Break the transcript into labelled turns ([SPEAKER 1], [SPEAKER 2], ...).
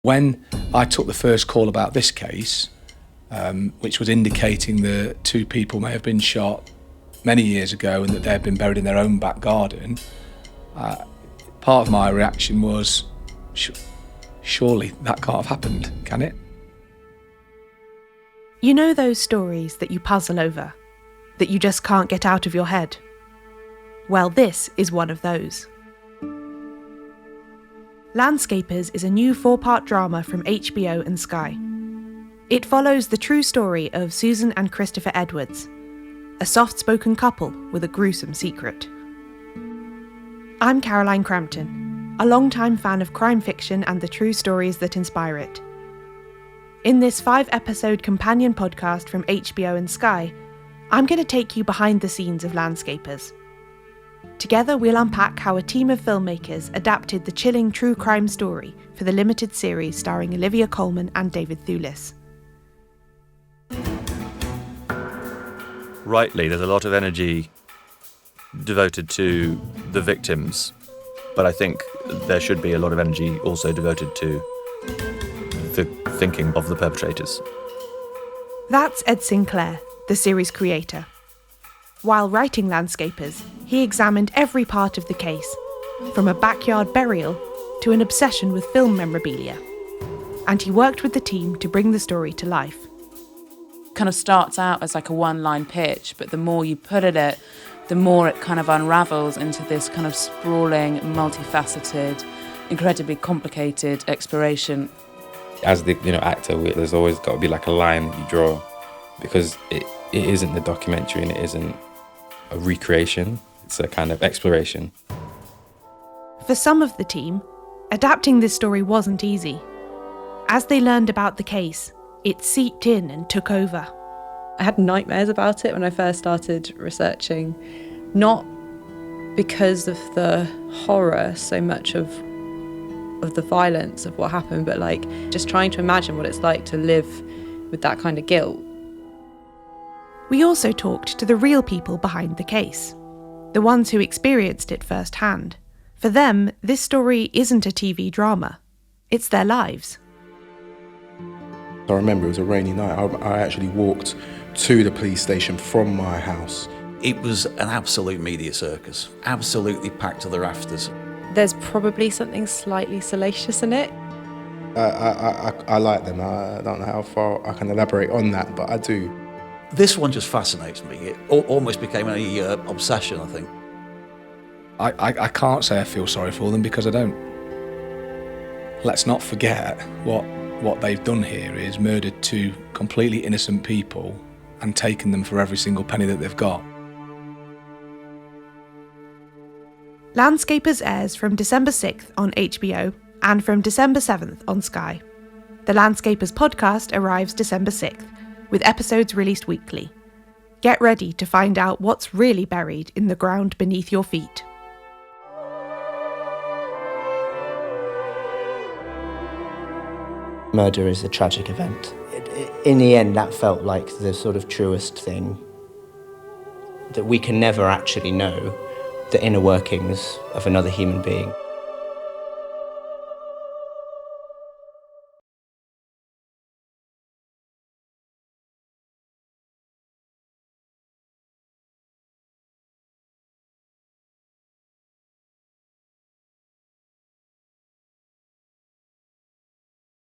[SPEAKER 1] When I took the first call about this case, which was indicating that 2 people may have been shot many years ago and that they had been buried in their own back garden, part of my reaction was, surely that can't have happened, can it?
[SPEAKER 2] You know those stories that you puzzle over, that you just can't get out of your head? Well, this is one of those. Landscapers is a new 4-part drama from HBO and Sky. It follows the true story of Susan and Christopher Edwards, a soft-spoken couple with a gruesome secret. I'm Caroline Crampton, a long-time fan of crime fiction and the true stories that inspire it. In this 5-episode companion podcast from HBO and Sky, I'm going to take you behind the scenes of Landscapers. Together we'll unpack how a team of filmmakers adapted the chilling true crime story for the limited series starring Olivia Colman and David Thewlis.
[SPEAKER 3] Rightly, there's a lot of energy devoted to the victims, but I think there should be a lot of energy also devoted to the thinking of the perpetrators.
[SPEAKER 2] That's Ed Sinclair, the series creator. While writing Landscapers, he examined every part of the case, from a backyard burial to an obsession with film memorabilia. And he worked with the team to bring the story to life.
[SPEAKER 4] Kind of starts out as like a one-line pitch, but the more you put at it, the more it kind of unravels into this kind of sprawling, multifaceted, incredibly complicated exploration.
[SPEAKER 5] As the actor, there's always got to be like a line that you draw, because it isn't the documentary and it isn't a recreation, it's a kind of exploration.
[SPEAKER 2] For some of the team, adapting this story wasn't easy. As they learned about the case, it seeped in and took over.
[SPEAKER 6] I had nightmares about it when I first started researching, not because of the horror so much of the violence of what happened, but like just trying to imagine what it's like to live with that kind of guilt.
[SPEAKER 2] We also talked to the real people behind the case, the ones who experienced it firsthand. For them, this story isn't a TV drama. It's their lives.
[SPEAKER 7] I remember it was a rainy night. I actually walked to the police station from my house.
[SPEAKER 8] It was an absolute media circus, absolutely packed to the rafters.
[SPEAKER 6] There's probably something slightly salacious in it.
[SPEAKER 7] I like them. I don't know how far I can elaborate on that, but I do.
[SPEAKER 8] This one just fascinates me. It almost became an obsession, I think.
[SPEAKER 1] I can't say I feel sorry for them, because I don't. Let's not forget what they've done here is murdered 2 completely innocent people and taken them for every single penny that they've got.
[SPEAKER 2] Landscapers airs from December 6th on HBO and from December 7th on Sky. The Landscapers podcast arrives December 6th, with episodes released weekly. Get ready to find out what's really buried in the ground beneath your feet.
[SPEAKER 9] Murder is a tragic event. In the end, that felt like the sort of truest thing, that we can never actually know the inner workings of another human being.